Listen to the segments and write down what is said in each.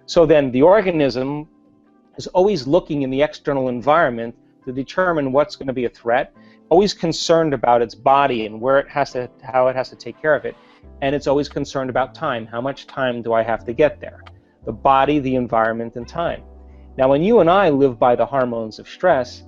So then the organism is always looking in the external environment to determine what's going to be a threat, always concerned about its body and where it has to, how it has to take care of it, and it's always concerned about time. How much time do I have to get there? The body, the environment, and time. Now, when you and I live by the hormones of stress,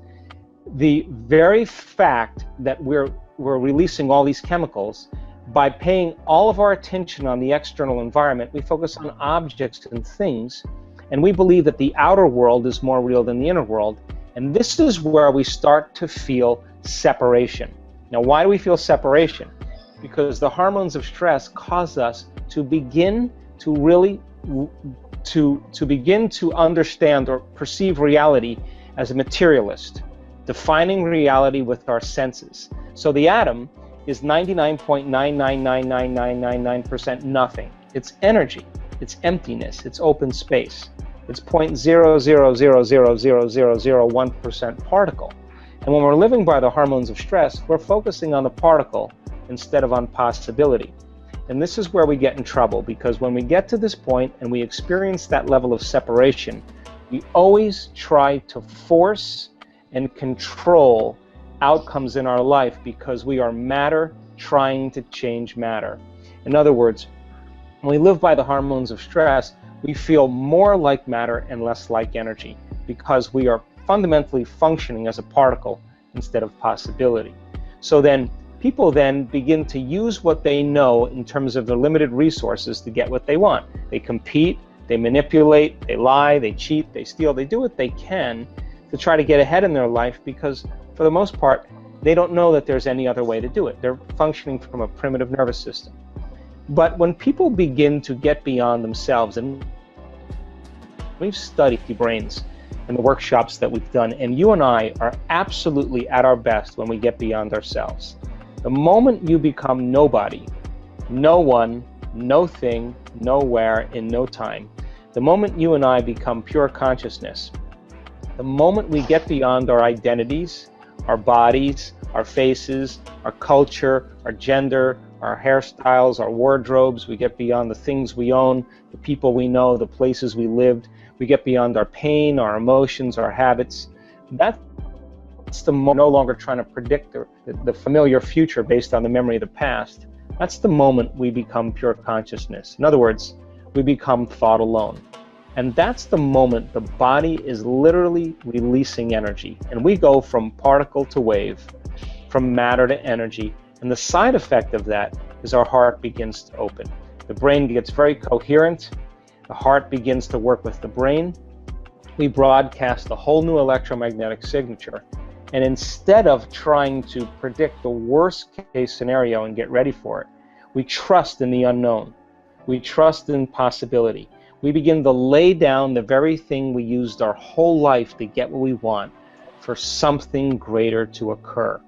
the very fact that we're releasing all these chemicals, by paying all of our attention on the external environment, we focus on objects and things, and we believe that the outer world is more real than the inner world. And this is where we start to feel separation. Now, why do we feel separation? Because the hormones of stress cause us to begin to really begin to understand or perceive reality as a materialist, defining reality with our senses. So the atom is 99.9999999% nothing. It's energy, it's emptiness, it's open space. It's 0.0000001% particle. And when we're living by the hormones of stress, we're focusing on the particle instead of on possibility. And this is where we get in trouble, because when we get to this point and we experience that level of separation, we always try to force and control outcomes in our life because we are matter trying to change matter. In other words, when we live by the hormones of stress, we feel more like matter and less like energy because we are fundamentally functioning as a particle instead of possibility. So then people then begin to use what they know in terms of their limited resources to get what they want. They compete, they manipulate, they lie, they cheat, they steal, they do what they can to try to get ahead in their life because for the most part, they don't know that there's any other way to do it. They're functioning from a primitive nervous system. But when people begin to get beyond themselves, and we've studied the brains in the workshops that we've done, and you and I are absolutely at our best when we get beyond ourselves. The moment you become nobody, no one, no thing, nowhere, in no time, the moment you and I become pure consciousness, the moment we get beyond our identities, our bodies, our faces, our culture, our gender, our hairstyles, our wardrobes, we get beyond the things we own, the people we know, the places we lived, we get beyond our pain, our emotions, our habits. That's the moment we're no longer trying to predict the familiar future based on the memory of the past. That's the moment we become pure consciousness. In other words, we become thought alone. And that's the moment the body is literally releasing energy. And we go from particle to wave, from matter to energy. And the side effect of that is our heart begins to open. The brain gets very coherent. The heart begins to work with the brain. We broadcast a whole new electromagnetic signature. And instead of trying to predict the worst case scenario and get ready for it, we trust in the unknown. We trust in possibility. We begin to lay down the very thing we used our whole life to get what we want for something greater to occur.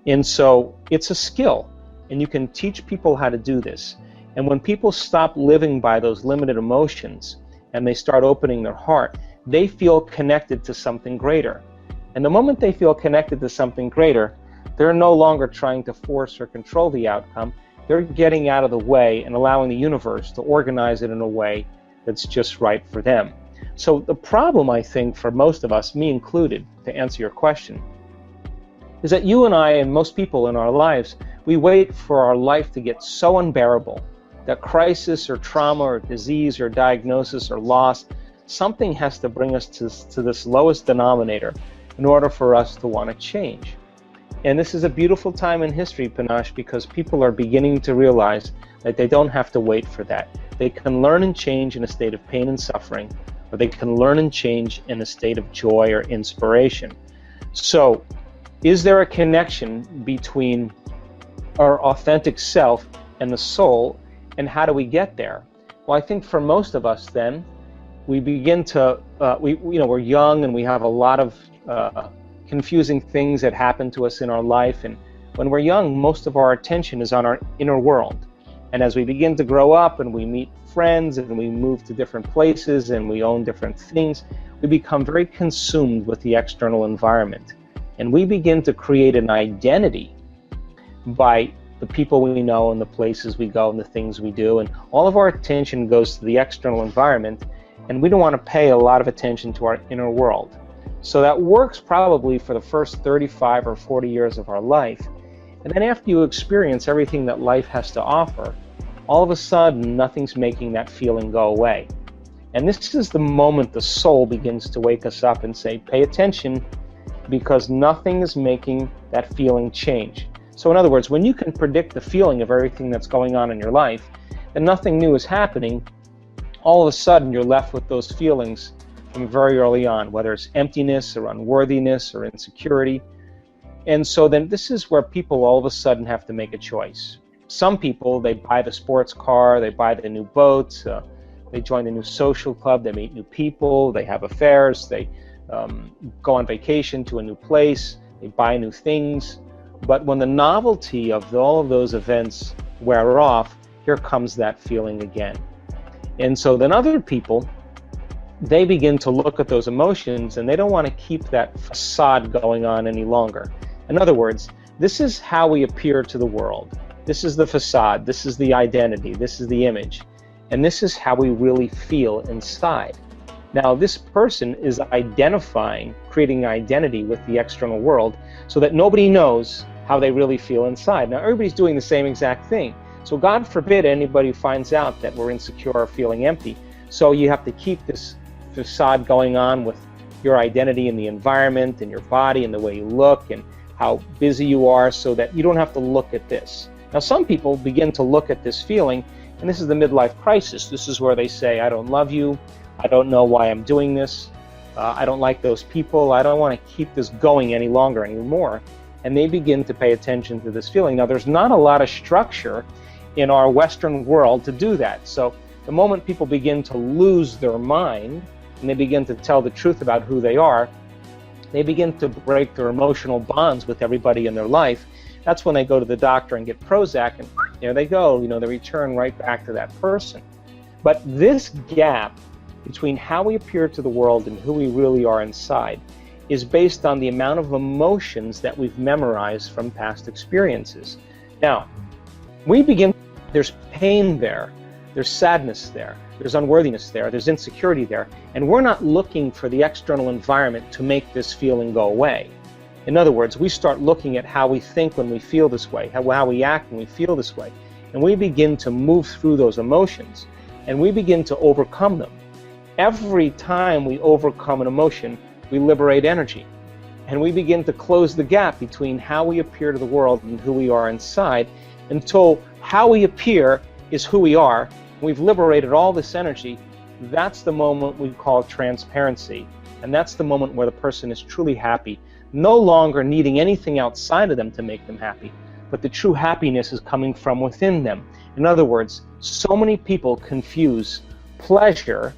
And so it's a skill, and you can teach people how to do this. And when people stop living by those limited emotions and they start opening their heart, they feel connected to something greater. And the moment they feel connected to something greater, they're no longer trying to force or control the outcome. They're getting out of the way and allowing the universe to organize it in a way that's just right for them. So the problem, I think, for most of us, me included, to answer your question, is that you and I and most people in our lives, we wait for our life to get so unbearable that crisis or trauma or disease or diagnosis or loss, something has to bring us to this lowest denominator in order for us to want to change. And this is a beautiful time in history, Panache, because people are beginning to realize that they don't have to wait for that. They can learn and change in a state of pain and suffering, or they can learn and change in a state of joy or inspiration. So, is there a connection between our authentic self and the soul, and how do we get there? Well, I think for most of us then, we begin to, we're young and we have a lot of confusing things that happen to us in our life, and when we're young, most of our attention is on our inner world. And as we begin to grow up and we meet friends and we move to different places and we own different things, we become very consumed with the external environment. And we begin to create an identity by the people we know and the places we go and the things we do. And all of our attention goes to the external environment. and we don't want to pay a lot of attention to our inner world. So that works probably for the first 35 or 40 years of our life. And then after you experience everything that life has to offer, all of a sudden nothing's making that feeling go away. And this is the moment the soul begins to wake us up and say, pay attention, because nothing is making that feeling change. So in other words, when you can predict the feeling of everything that's going on in your life, and nothing new is happening, all of a sudden you're left with those feelings from very early on, whether it's emptiness or unworthiness or insecurity. And so then this is where people all of a sudden have to make a choice. Some people, they buy the sports car, they buy the new boat, they join the new social club, they meet new people, they have affairs, they go on vacation to a new place, they buy new things. But when the novelty of all of those events wear off, here comes that feeling again. And so then other people, they begin to look at those emotions and they don't want to keep that facade going on any longer. In other words, this is how we appear to the world. This is the facade, this is the identity, this is the image. And this is how we really feel inside. Now, this person is identifying, creating an identity with the external world so that nobody knows how they really feel inside. Now, everybody's doing the same exact thing. So God forbid anybody finds out that we're insecure or feeling empty. So you have to keep this facade going on with your identity in the environment and your body and the way you look and how busy you are, so that you don't have to look at this. Now, some people begin to look at this feeling, and this is the midlife crisis. This is where they say, I don't love you. I don't know why I'm doing this. I don't like those people. I don't want to keep this going any longer anymore. And they begin to pay attention to this feeling. Now, there's not a lot of structure in our Western world to do that. So the moment people begin to lose their mind and they begin to tell the truth about who they are, they begin to break their emotional bonds with everybody in their life. That's when they go to the doctor and get Prozac, and there they go, they return right back to that person. But this gap between how we appear to the world and who we really are inside is based on the amount of emotions that we've memorized from past experiences. Now, there's pain there, there's sadness there, there's unworthiness there, there's insecurity there, and we're not looking for the external environment to make this feeling go away. In other words, we start looking at how we think when we feel this way, how we act when we feel this way, and we begin to move through those emotions, and we begin to overcome them. Every time we overcome an emotion, we liberate energy, and we begin to close the gap between how we appear to the world and who we are inside, until how we appear is who we are. We've liberated all this energy. That's the moment we call transparency, and that's the moment where the person is truly happy, no longer needing anything outside of them to make them happy, but the true happiness is coming from within them. In other words, so many people confuse pleasure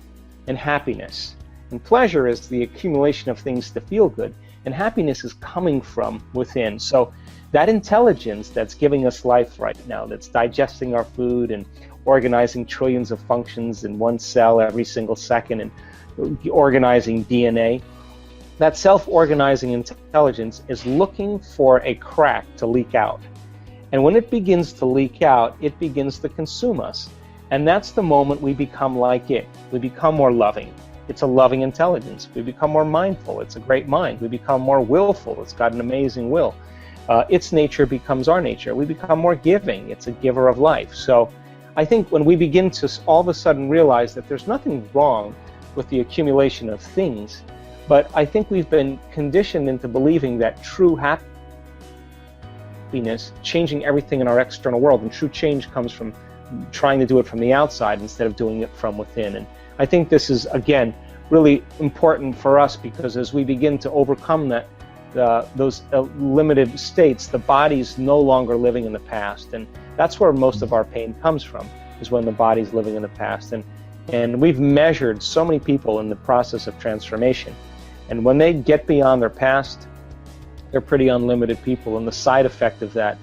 and happiness. And pleasure is the accumulation of things to feel good, and happiness is coming from within. So that intelligence that's giving us life right now, that's digesting our food and organizing trillions of functions in one cell every single second and organizing DNA, that self-organizing intelligence is looking for a crack to leak out. And when it begins to leak out, it begins to consume us. And that's the moment we become like it. We become more loving. It's a loving intelligence. We become more mindful. It's a great mind. We become more willful. It's got an amazing will. Its nature becomes our nature. We become more giving. It's a giver of life. So I think when we begin to all of a sudden realize that there's nothing wrong with the accumulation of things, but I think we've been conditioned into believing that true happiness, changing everything in our external world, and true change comes from trying to do it from the outside instead of doing it from within. And I think this is, again, really important for us, because as we begin to overcome those limited states, the body's no longer living in the past. And that's where most of our pain comes from, is when the body's living in the past. And we've measured so many people in the process of transformation. And when they get beyond their past, they're pretty unlimited people. And the side effect of that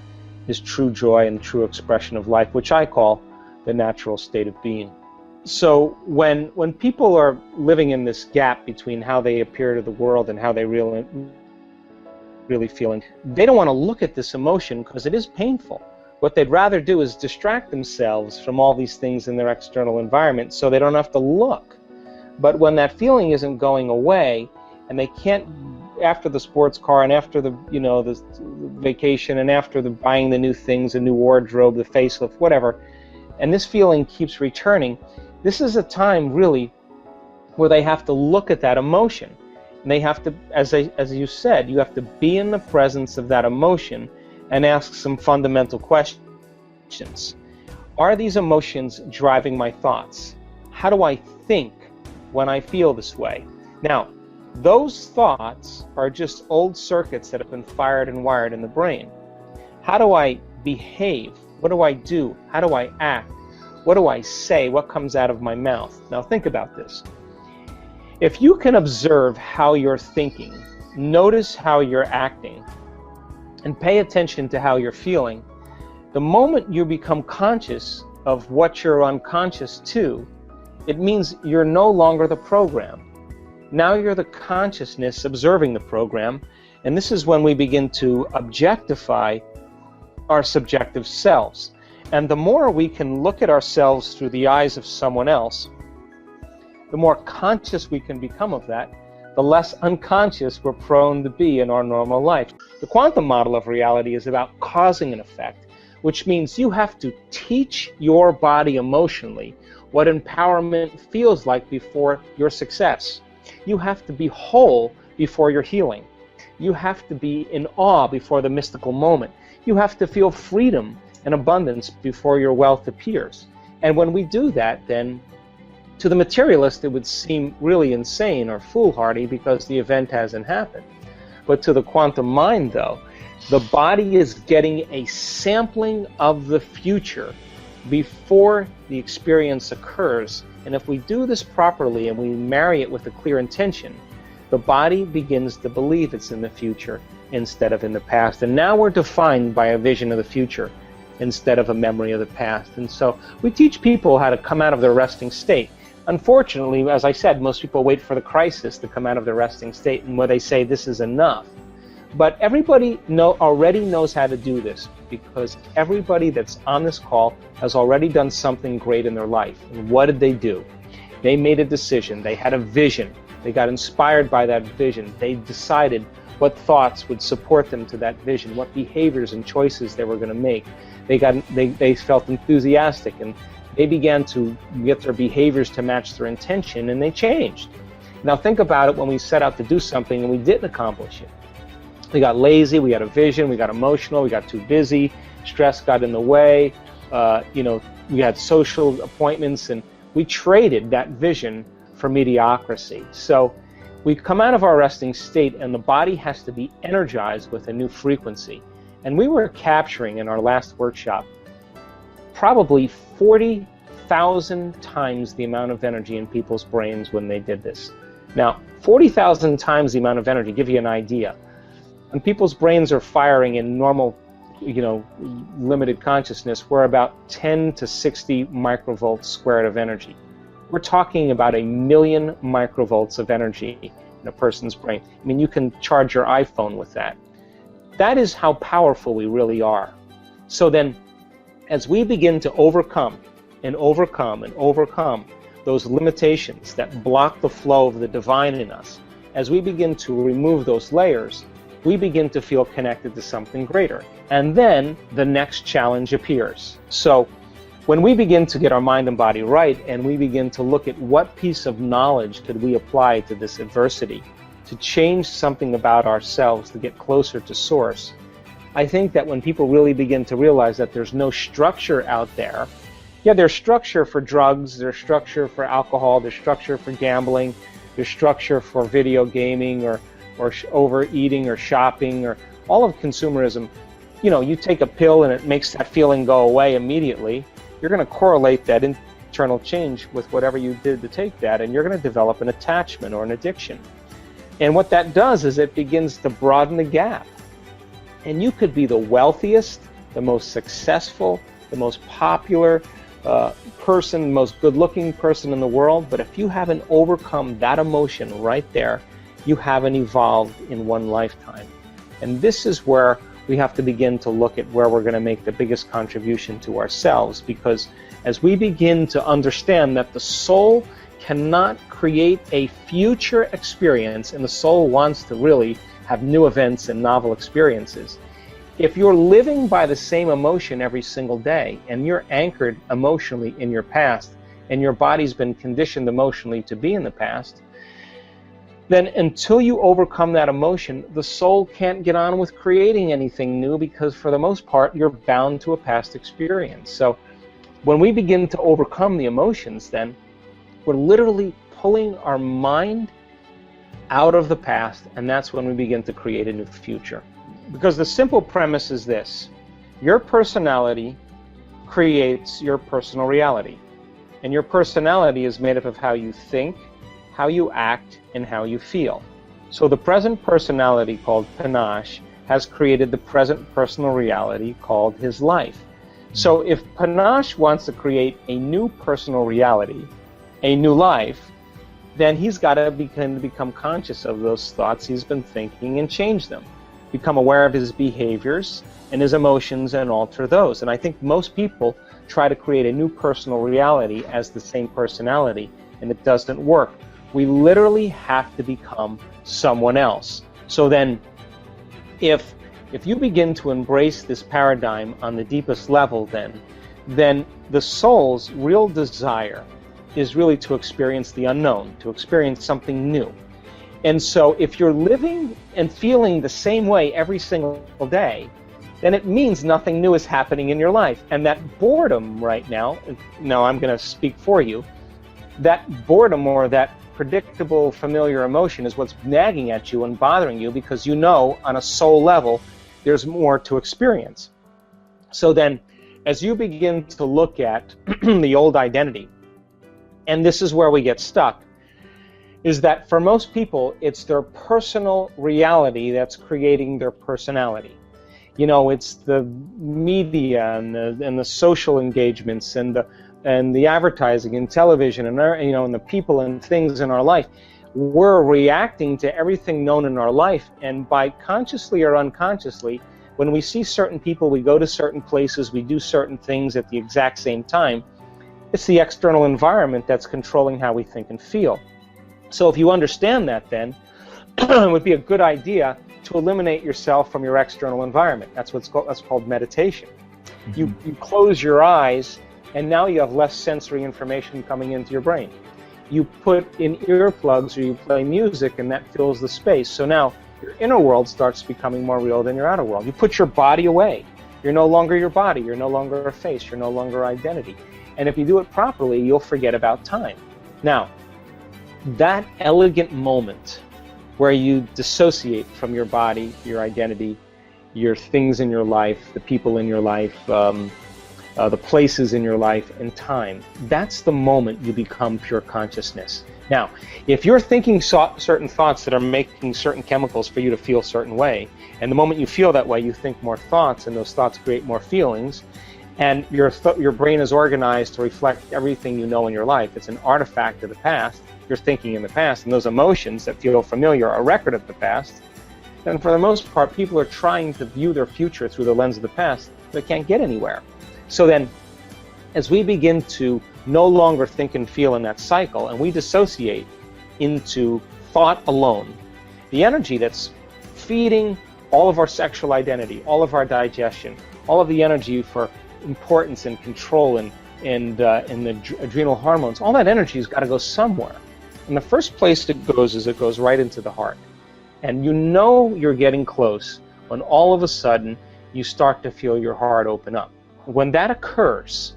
is true joy and true expression of life, which I call the natural state of being. So when people are living in this gap between how they appear to the world and how they really feeling, they don't want to look at this emotion because it is painful. What they'd rather do is distract themselves from all these things in their external environment so they don't have to look. But when that feeling isn't going away, and they can't, after the sports car and after the, the vacation and after the buying the new things, the new wardrobe, the facelift, whatever, and this feeling keeps returning, this is a time really where they have to look at that emotion. And they have to, as you said, you have to be in the presence of that emotion and ask some fundamental questions. Are these emotions driving my thoughts? How do I think when I feel this way? Now, those thoughts are just old circuits that have been fired and wired in the brain. How do I behave? What do I do? How do I act? What do I say? What comes out of my mouth? Now think about this. If you can observe how you're thinking, notice how you're acting, and pay attention to how you're feeling, the moment you become conscious of what you're unconscious to, it means you're no longer the program. Now you're the consciousness observing the program, and this is when we begin to objectify our subjective selves. And the more we can look at ourselves through the eyes of someone else, the more conscious we can become of that, the less unconscious we're prone to be in our normal life. The quantum model of reality is about causing an effect, which means you have to teach your body emotionally what empowerment feels like before your success. You have to be whole before your healing. You have to be in awe before the mystical moment. You have to feel freedom and abundance before your wealth appears. And when we do that, then to the materialist, it would seem really insane or foolhardy because the event hasn't happened. But to the quantum mind, though, the body is getting a sampling of the future before the experience occurs. And if we do this properly and we marry it with a clear intention, the body begins to believe it's in the future instead of in the past. And now we're defined by a vision of the future instead of a memory of the past. And so we teach people how to come out of their resting state. Unfortunately, as I said, most people wait for the crisis to come out of their resting state and where they say this is enough. But everybody already knows how to do this, because everybody that's on this call has already done something great in their life. And what did they do? They made a decision. They had a vision. They got inspired by that vision. They decided what thoughts would support them to that vision, what behaviors and choices they were going to make. They felt enthusiastic, and they began to get their behaviors to match their intention, and they changed. Now think about it when we set out to do something and we didn't accomplish it. We got lazy, we had a vision, we got emotional, we got too busy, stress got in the way, we had social appointments, and we traded that vision for mediocrity. So we come out of our resting state and the body has to be energized with a new frequency. And we were capturing in our last workshop probably 40,000 times the amount of energy in people's brains when they did this. Now, 40,000 times the amount of energy, give you an idea. When people's brains are firing in normal, limited consciousness, we're about 10 to 60 microvolts squared of energy. We're talking about 1 million microvolts of energy in a person's brain. I mean, you can charge your iPhone with that. That is how powerful we really are. So then, as we begin to overcome and overcome and overcome those limitations that block the flow of the divine in us, as we begin to remove those layers, we begin to feel connected to something greater. And then the next challenge appears. So when we begin to get our mind and body right, and we begin to look at what piece of knowledge could we apply to this adversity, to change something about ourselves, to get closer to source, I think that when people really begin to realize that there's no structure out there, yeah, there's structure for drugs, there's structure for alcohol, there's structure for gambling, there's structure for video gaming or overeating or shopping or all of consumerism. You take a pill and it makes that feeling go away immediately. You're going to correlate that internal change with whatever you did to take that, and you're going to develop an attachment or an addiction. And what that does is it begins to broaden the gap. And you could be the wealthiest, the most successful, the most popular person, the most good-looking person in the world, but if you haven't overcome that emotion right there, you haven't evolved in one lifetime. And this is where we have to begin to look at where we're going to make the biggest contribution to ourselves, because as we begin to understand that the soul cannot create a future experience, and the soul wants to really have new events and novel experiences. If you're living by the same emotion every single day, and you're anchored emotionally in your past, and your body's been conditioned emotionally to be in the past, then until you overcome that emotion, the soul can't get on with creating anything new, because for the most part, you're bound to a past experience. So when we begin to overcome the emotions, then we're literally pulling our mind out of the past, and that's when we begin to create a new future. Because the simple premise is this: your personality creates your personal reality. And your personality is made up of how you think, how you act, and how you feel. So the present personality, called Panache, has created the present personal reality called his life. So if Panache wants to create a new personal reality, a new life, then he's got to become conscious of those thoughts he's been thinking and change them. Become aware of his behaviors and his emotions and alter those. And I think most people try to create a new personal reality as the same personality, and it doesn't work. We literally have to become someone else. So then, if you begin to embrace this paradigm on the deepest level, then the soul's real desire is really to experience the unknown, to experience something new. And so if you're living and feeling the same way every single day, then it means nothing new is happening in your life. And that boredom right now I'm going to speak for you, that boredom, or that predictable, familiar emotion, is what's nagging at you and bothering you, because you know on a soul level there's more to experience. So then, as you begin to look at the old identity, and this is where we get stuck, is that for most people it's their personal reality that's creating their personality. You know, it's the media and the social engagements and the advertising and television and and the people and things in our life. We're reacting to everything known in our life, and by consciously or unconsciously, when we see certain people, we go to certain places, we do certain things at the exact same time. It's the external environment that's controlling how we think and feel. So if you understand that, then it would be a good idea to eliminate yourself from your external environment. That's called meditation. Mm-hmm. You close your eyes, and now you have less sensory information coming into your brain. You put in earplugs or you play music, and that fills the space. So now your inner world starts becoming more real than your outer world. You put your body away. You're no longer your body. You're no longer a face. You're no longer identity. And if you do it properly, you'll forget about time. Now, that elegant moment where you dissociate from your body, your identity, your things in your life, the people in your life, the places in your life, and time, that's the moment you become pure consciousness. Now, if you're thinking certain thoughts that are making certain chemicals for you to feel a certain way, and the moment you feel that way, you think more thoughts, and those thoughts create more feelings, and your brain is organized to reflect everything you know in your life. It's an artifact of the past. You're thinking in the past, and those emotions that feel familiar are a record of the past. Then for the most part, people are trying to view their future through the lens of the past, but they can't get anywhere. So then, as we begin to no longer think and feel in that cycle, and we dissociate into thought alone, the energy that's feeding all of our sexual identity, all of our digestion, all of the energy for importance and control and the adrenal hormones, all that energy has got to go somewhere. And the first place it goes right into the heart. And you know you're getting close when all of a sudden you start to feel your heart open up. When that occurs,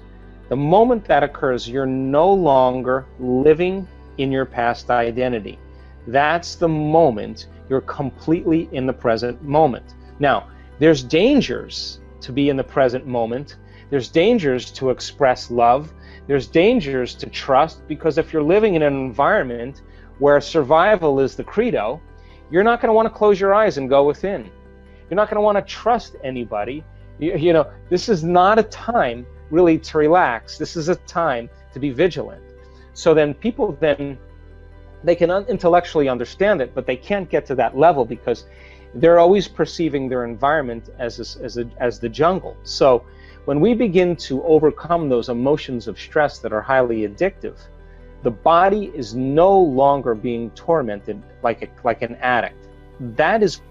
the moment that occurs, you're no longer living in your past identity. That's the moment you're completely in the present moment. Now, there's dangers to be in the present moment. There's dangers to express love. There's dangers to trust, because if you're living in an environment where survival is the credo, you're not going to want to close your eyes and go within. You're not going to want to trust anybody. You know, this is not a time really to relax. This is a time to be vigilant. So then people they can intellectually understand it, but they can't get to that level because they're always perceiving their environment as the jungle. So when we begin to overcome those emotions of stress that are highly addictive, The body is no longer being tormented like an addict. That is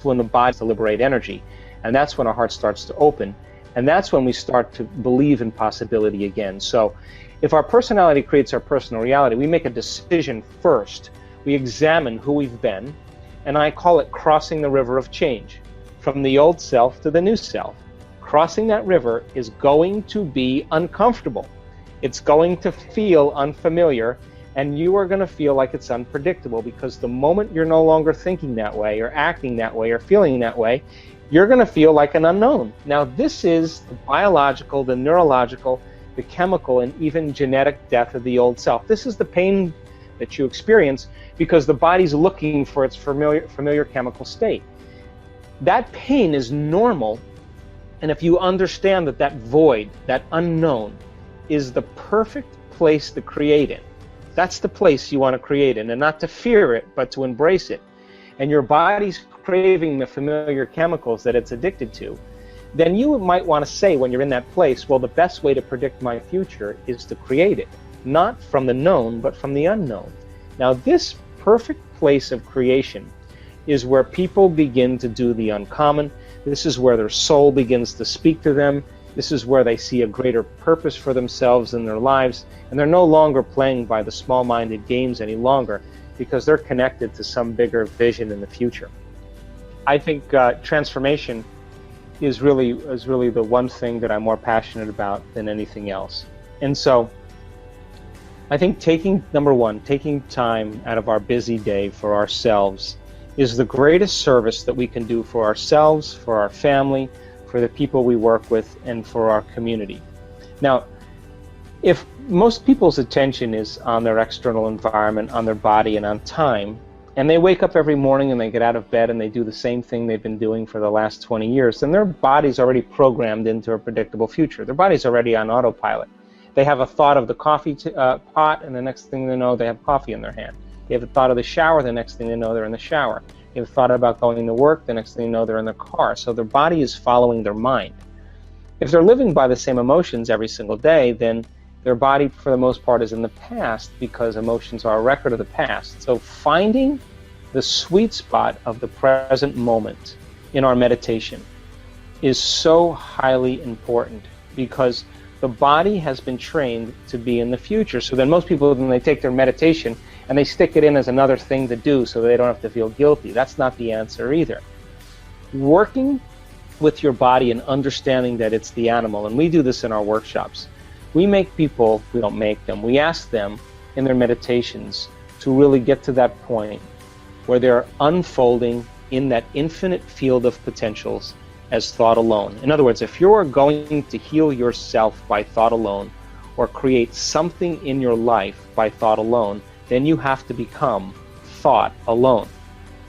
when the body starts to liberate energy, and that's when our heart starts to open, and that's when we start to believe in possibility again. So if our personality creates our personal reality, we make a decision first. We examine who we've been, and I call it crossing the river of change, from the old self to the new self. Crossing that river is going to be uncomfortable. It's going to feel unfamiliar, and you are going to feel like it's unpredictable, because the moment you're no longer thinking that way or acting that way or feeling that way, you're going to feel like an unknown. Now, this is the biological, the neurological, the chemical, and even genetic death of the old self. This is the pain that you experience because the body's looking for its familiar chemical state. That pain is normal, and if you understand that that void, that unknown, is the perfect place to create in. That's the place you want to create in, and not to fear it, but to embrace it. And your body's craving the familiar chemicals that it's addicted to. Then you might want to say when you're in that place, well, the best way to predict my future is to create it, not from the known, but from the unknown. Now, this perfect place of creation is where people begin to do the uncommon. This is where their soul begins to speak to them. This is where they see a greater purpose for themselves in their lives, and they're no longer playing by the small-minded games any longer, because they're connected to some bigger vision in the future. I think transformation is really the one thing that I'm more passionate about than anything else. And so I think number one, taking time out of our busy day for ourselves is the greatest service that we can do for ourselves, for our family, for the people we work with, and for our community. Now, if most people's attention is on their external environment, on their body, and on time, and they wake up every morning and they get out of bed and they do the same thing they've been doing for the last 20 years, then their body's already programmed into a predictable future. Their body's already on autopilot. They have a thought of the coffee pot, and the next thing they know, they have coffee in their hand. They have a thought of the shower, the next thing they know, they're in the shower. They have a thought about going to work, the next thing you know, they're in the car. So their body is following their mind. If they're living by the same emotions every single day, then their body, for the most part, is in the past, because emotions are a record of the past. So finding the sweet spot of the present moment in our meditation is so highly important, because the body has been trained to be in the future. So then most people, when they take their meditation and they stick it in as another thing to do so they don't have to feel guilty, that's not the answer either. Working with your body and understanding that it's the animal, and we do this in our workshops. We make people, we don't make them, we ask them in their meditations to really get to that point where they're unfolding in that infinite field of potentials as thought alone. In other words, if you're going to heal yourself by thought alone, or create something in your life by thought alone, then you have to become thought alone.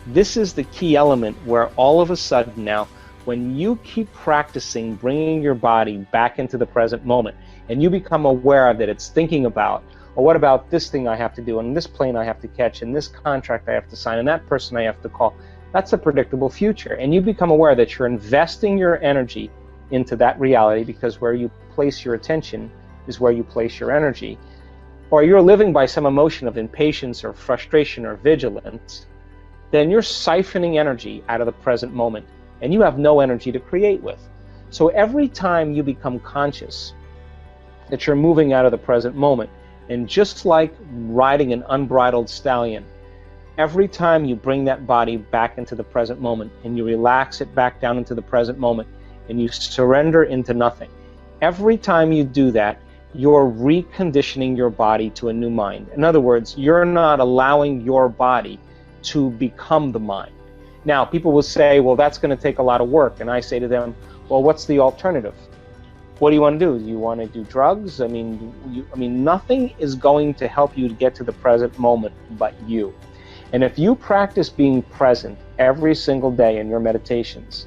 This is the key element where all of a sudden now, when you keep practicing bringing your body back into the present moment, and you become aware that it's thinking about, or what about this thing I have to do, and this plane I have to catch, and this contract I have to sign, and that person I have to call, that's a predictable future. And you become aware that you're investing your energy into that reality, because where you place your attention is where you place your energy. Or you're living by some emotion of impatience or frustration or vigilance, then you're siphoning energy out of the present moment, and you have no energy to create with. So every time you become conscious that you're moving out of the present moment, and just like riding an unbridled stallion, every time you bring that body back into the present moment and you relax it back down into the present moment and you surrender into nothing, every time you do that, you're reconditioning your body to a new mind. In other words, you're not allowing your body to become the mind. Now, people will say, well, that's going to take a lot of work. And I say to them, well, what's the alternative? What do you want to do? Do you want to do drugs? I mean, nothing is going to help you to get to the present moment but you. And if you practice being present every single day in your meditations,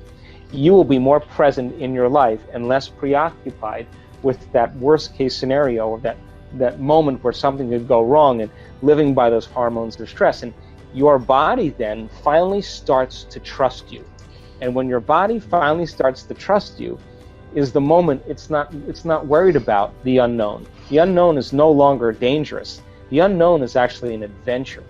you will be more present in your life and less preoccupied with that worst case scenario, or that moment where something could go wrong, and living by those hormones of stress. And your body then finally starts to trust you. And when your body finally starts to trust you is the moment it's not worried about the unknown. The unknown is no longer dangerous. The unknown is actually an adventure.